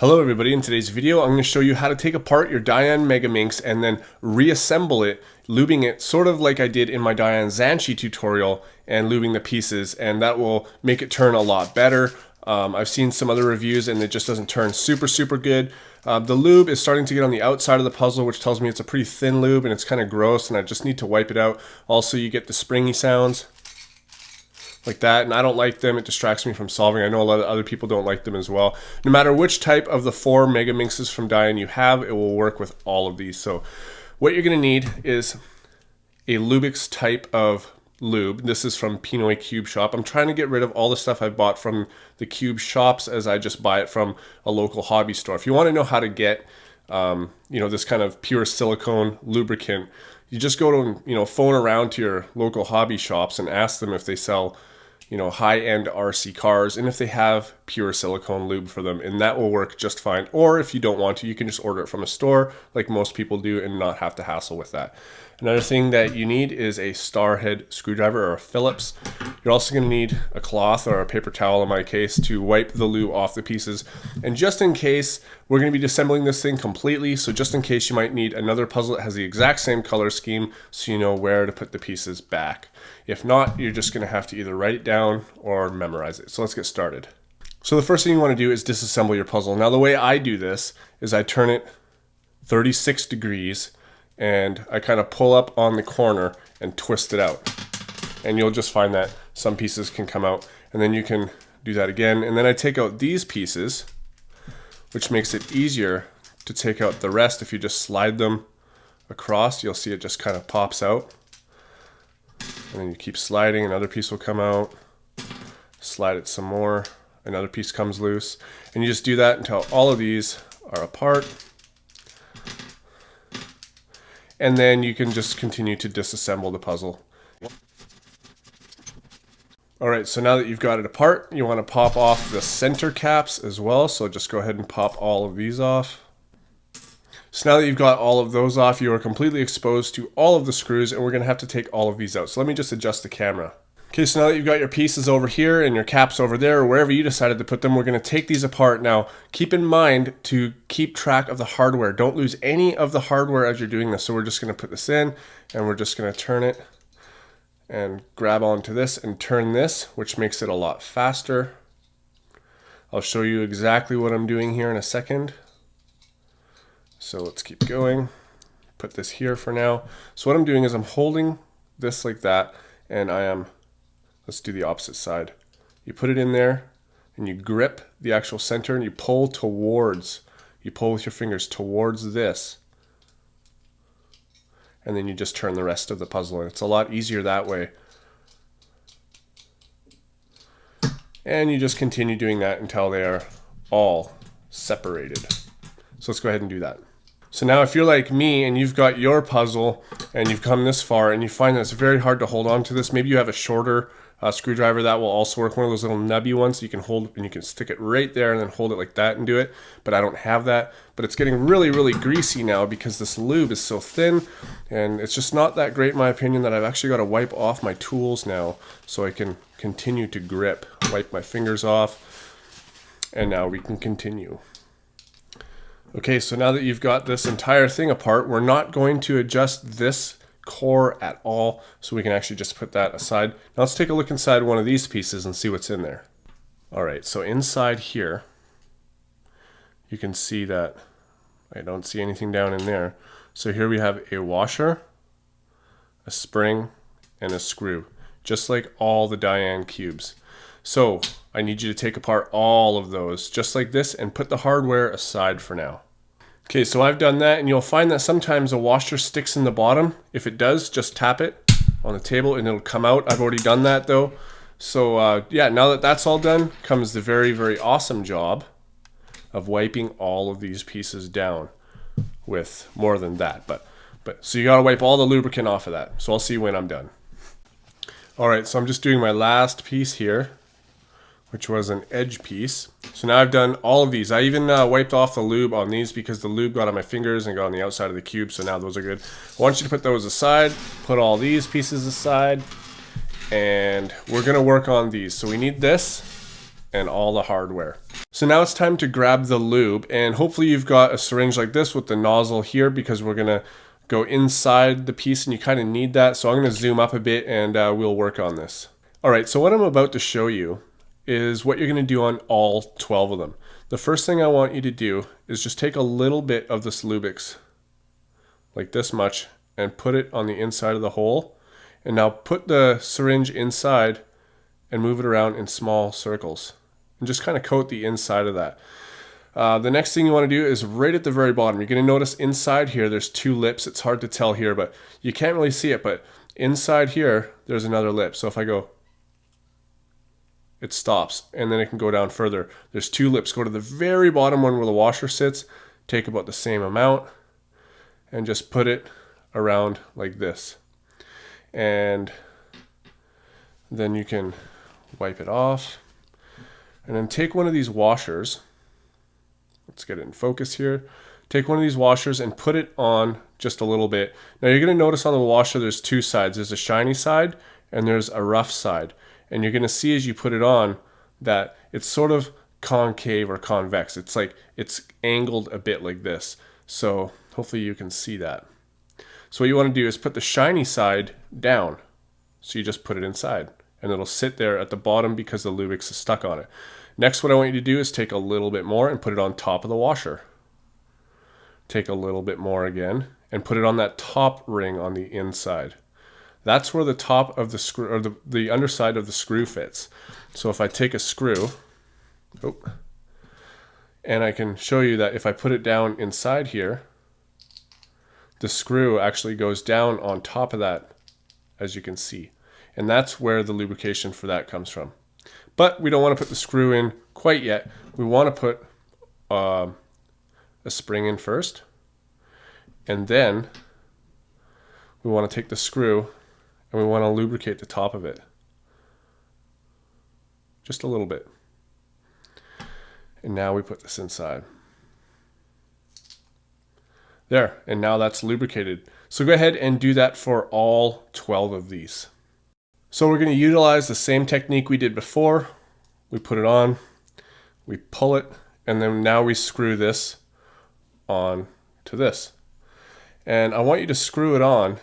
Hello everybody, in today's video I'm going to show you how to take apart your Dayan Megaminx and then reassemble it, lubing it sort of like I did in my Dayan Zanchi tutorial and lubing the pieces, and that will make it turn a lot better. I've seen some other reviews and it just doesn't turn super good. The lube is starting to get on the outside of the puzzle, which tells me it's a pretty thin lube and it's kind of gross and I just need to wipe it out. Also, you get the springy sounds like that, and I don't like them. It distracts me from solving. I know a lot of other people don't like them as well. No matter which type of the 4 Megaminxes from Dayan you have, it will work with all of these. So what you're going to need is a Lubricate type of lube. This is from Pinoy Cube Shop. I'm trying to get rid of all the stuff I bought from the Cube Shops as I just buy it from a local hobby store. If you want to know how to get this kind of pure silicone lubricant, you just go to, phone around to your local hobby shops and ask them if they sell, high-end RC cars and if they have pure silicone lube for them, and that will work just fine. Or if you don't want to, you can just order it from a store like most people do and not have to hassle with that. Another thing that you need is a star head screwdriver or a Phillips. You're also going to need a cloth or a paper towel in my case to wipe the lube off the pieces. And just in case, we're going to be disassembling this thing completely, so just in case you might need another puzzle that has the exact same color scheme so you know where to put the pieces back. If not, you're just going to have to either write it down or memorize it. So let's get started. So the first thing you want to do is disassemble your puzzle. Now the way I do this is I turn it 36 degrees and I kind of pull up on the corner and twist it out. And you'll just find that some pieces can come out, and then you can do that again. And then I take out these pieces, which makes it easier to take out the rest. If you just slide them across, you'll see it just kind of pops out. And then you keep sliding, another piece will come out. Slide it some more, another piece comes loose. And you just do that until all of these are apart. And then you can just continue to disassemble the puzzle. Alright, so now that you've got it apart, you want to pop off the center caps as well. So just go ahead and pop all of these off. So now that you've got all of those off, you are completely exposed to all of the screws, and we're going to have to take all of these out. So let me just adjust the camera. Okay, so now that you've got your pieces over here and your caps over there, or wherever you decided to put them, we're going to take these apart. Now, keep in mind to keep track of the hardware. Don't lose any of the hardware as you're doing this. So we're just going to put this in, and we're just going to turn it and grab onto this and turn this, which makes it a lot faster. I'll show you exactly what I'm doing here in a second. So let's keep going. Put this here for now. So what I'm doing is I'm holding this like that, and I am... Let's do the opposite side. You put it in there and you grip the actual center and you pull towards, you pull with your fingers towards this. And then you just turn the rest of the puzzle, and it's a lot easier that way. And you just continue doing that until they are all separated. So let's go ahead and do that. So now if you're like me and you've got your puzzle and you've come this far and you find that it's very hard to hold on to this, maybe you have a shorter screwdriver that will also work, one of those little nubby ones you can hold, and you can stick it right there and then hold it like that and do it. But I don't have that. But it's getting really greasy now because this lube is so thin, and it's just not that great in my opinion that I've actually got to wipe off my tools now so I can continue to grip. Wipe my fingers off, and now we can continue. Okay, so now that you've got this entire thing apart, we're not going to adjust this core at all, so we can actually just put that aside. Now let's take a look inside one of these pieces and see what's in there. Alright, so inside here, you can see that I don't see anything down in there. So here we have a washer, a spring, and a screw, just like all the Dayan cubes. So I need you to take apart all of those, just like this, and put the hardware aside for now. Okay, so I've done that, and you'll find that sometimes a washer sticks in the bottom. If it does, just tap it on the table and it'll come out. I've already done that though. So yeah, now that that's all done, comes the very awesome job of wiping all of these pieces down with more than that. But so you gotta wipe all the lubricant off of that. So I'll see you when I'm done. All right, so I'm just doing my last piece here, which was an edge piece. So now I've done all of these. I even wiped off the lube on these because the lube got on my fingers and got on the outside of the cube, so now those are good. I want you to put those aside, put all these pieces aside, and we're gonna work on these. So we need this and all the hardware. So now it's time to grab the lube, and hopefully you've got a syringe like this with the nozzle here, because we're gonna go inside the piece and you kind of need that. So I'm gonna zoom up a bit and we'll work on this. All right, so what I'm about to show you is what you're gonna do on all 12 of them. The first thing I want you to do is just take a little bit of this Lubricate, like this much, and put it on the inside of the hole. And now put the syringe inside and move it around in small circles. And just kind of coat the inside of that. The next thing you want to do is right at the very bottom. You're going to notice inside here there's 2 lips. It's hard to tell here, but you can't really see it. But inside here there's another lip. So if I go, it stops, and then it can go down further. There's 2 lips. Go to the very bottom one where the washer sits. Take about the same amount and just put it around like this. And then you can wipe it off. And then take one of these washers. Let's get it in focus here. Take one of these washers and put it on just a little bit. Now you're going to notice on the washer there's 2 sides. There's a shiny side and there's a rough side. And you're going to see as you put it on that it's sort of concave or convex. It's like it's angled a bit like this. So hopefully you can see that. So what you want to do is put the shiny side down. So you just put it inside and it'll sit there at the bottom because the Lubricate is stuck on it. Next, what I want you to do is take a little bit more and put it on top of the washer. Take a little bit more again and put it on that top ring on the inside. That's where the top of the screw, or the underside of the screw fits. So if I take a screw, and I can show you that if I put it down inside here, the screw actually goes down on top of that, as you can see. And that's where the lubrication for that comes from. But we don't want to put the screw in quite yet. We want to put a spring in first. And then we want to take the screw and we want to lubricate the top of it. Just a little bit. And now we put this inside. There, and now that's lubricated. So go ahead and do that for all 12 of these. So we're going to utilize the same technique we did before. We put it on, we pull it, and then now we screw this on to this. And I want you to screw it on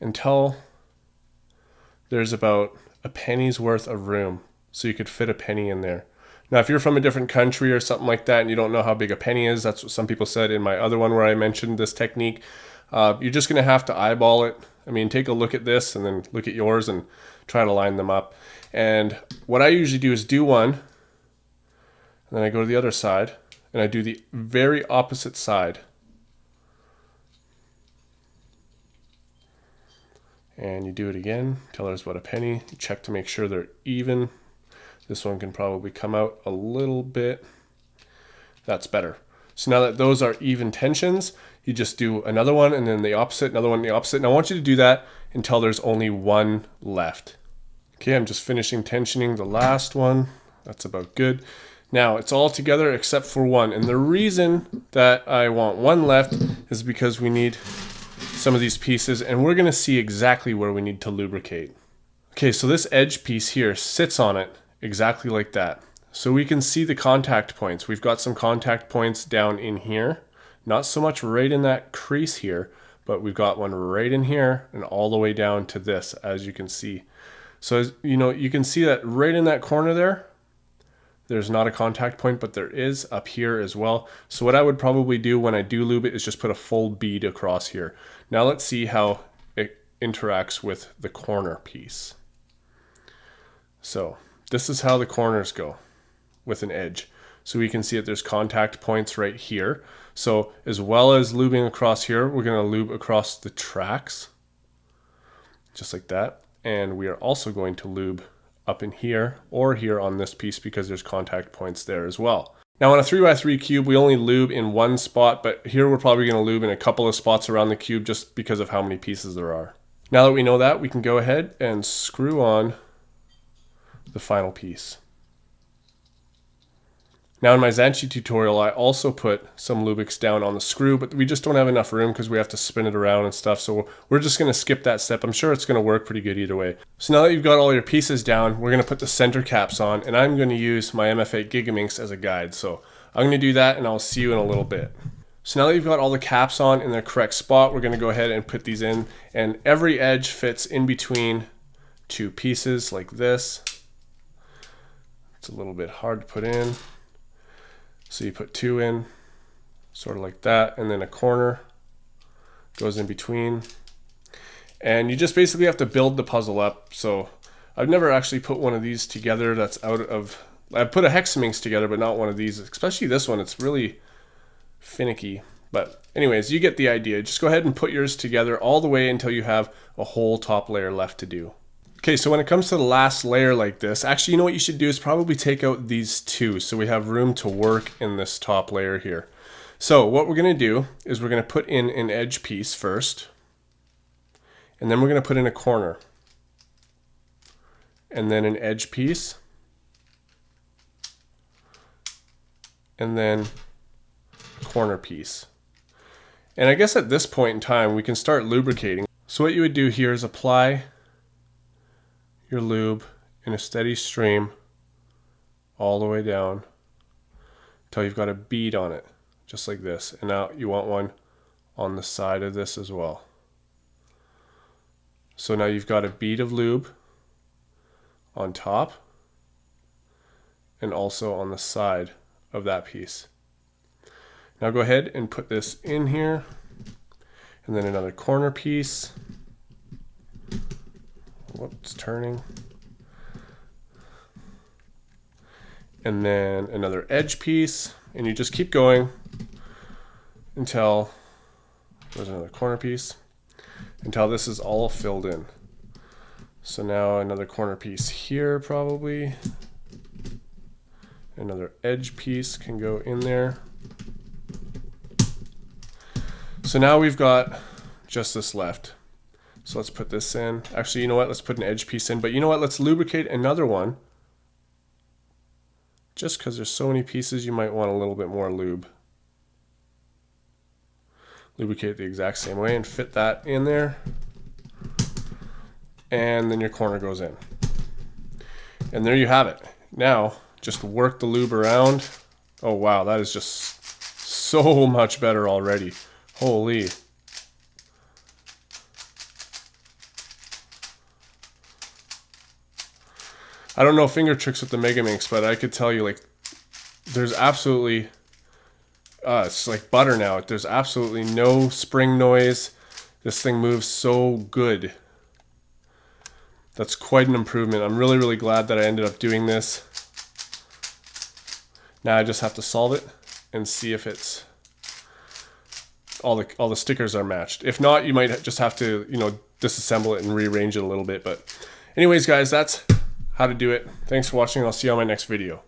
until there's about a penny's worth of room, so you could fit a penny in there. Now, if you're from a different country or something like that and you don't know how big a penny is, that's what some people said in my other one where I mentioned this technique. You're just going to have to eyeball it. I mean, take a look at this and then look at yours and try to line them up. And what I usually do is do one, and then I go to the other side, and I do the very opposite side. And you do it again until there's about a penny. You check to make sure they're even. This one can probably come out a little bit. That's better. So now that those are even tensions, you just do another one and then the opposite, another one, the opposite. And I want you to do that until there's only one left. Okay, I'm just finishing tensioning the last one. That's about good. Now it's all together except for one. And the reason that I want one left is because we need some of these pieces and we're gonna see exactly where we need to lubricate. Okay, so this edge piece here sits on it exactly like that. So we can see the contact points. We've got some contact points down in here. Not so much right in that crease here, but we've got one right in here and all the way down to this, as you can see. So, you know, you can see that right in that corner there, there's not a contact point, but there is up here as well. So what I would probably do when I do lube it is just put a full bead across here. Now let's see how it interacts with the corner piece. So this is how the corners go with an edge. So we can see that there's contact points right here. So as well as lubing across here, we're going to lube across the tracks, just like that. And we are also going to lube up in here or here on this piece because there's contact points there as well. Now on a 3x3 cube, we only lube in one spot, but here we're probably going to lube in a couple of spots around the cube just because of how many pieces there are. Now that we know that, we can go ahead and screw on the final piece. Now in my Zanchi tutorial, I also put some Lubricate down on the screw, but we just don't have enough room because we have to spin it around and stuff. So we're just going to skip that step. I'm sure it's going to work pretty good either way. So now that you've got all your pieces down, we're going to put the center caps on, and I'm going to use my MF8 Gigaminx as a guide. So I'm going to do that, and I'll see you in a little bit. So now that you've got all the caps on in their correct spot, we're going to go ahead and put these in, and every edge fits in between two pieces like this. It's a little bit hard to put in. So you put two in, sort of like that, and then a corner goes in between. And you just basically have to build the puzzle up. So I've never actually put one of these together that's out of, I've put a Hexaminx together, but not one of these, especially this one. It's really finicky. But anyways, you get the idea. Just go ahead and put yours together all the way until you have a whole top layer left to do. Okay, so when it comes to the last layer like this, actually, you know what you should do is probably take out these two so we have room to work in this top layer here. So what we're going to do is we're going to put in an edge piece first, and then we're going to put in a corner, and then an edge piece, and then a corner piece. And I guess at this point in time, we can start lubricating. So what you would do here is apply your lube in a steady stream all the way down until you've got a bead on it, just like this. And now you want one on the side of this as well. So now you've got a bead of lube on top and also on the side of that piece. Now go ahead and put this in here, and then another corner piece. Whoops, turning. And then another edge piece, and you just keep going until there's another corner piece, until this is all filled in. So now another corner piece here probably. Another edge piece can go in there. So now we've got just this left. So let's put this in. Actually, you know what? Let's put an edge piece in. But you know what? Let's lubricate another one. Just because there's so many pieces, you might want a little bit more lube. Lubricate the exact same way and fit that in there. And then your corner goes in. And there you have it. Now, just work the lube around. Oh wow, that is just so much better already. Holy. I don't know finger tricks with the Megaminx, but I could tell you, like, there's absolutely, it's like butter now. There's absolutely no spring noise. This thing moves so good. That's quite an improvement. I'm really, really glad that I ended up doing this. Now I just have to solve it and see if it's, all the stickers are matched. If not, you might just have to, you know, disassemble it and rearrange it a little bit. But anyways, guys, that's how to do it. Thanks for watching. I'll see you on my next video.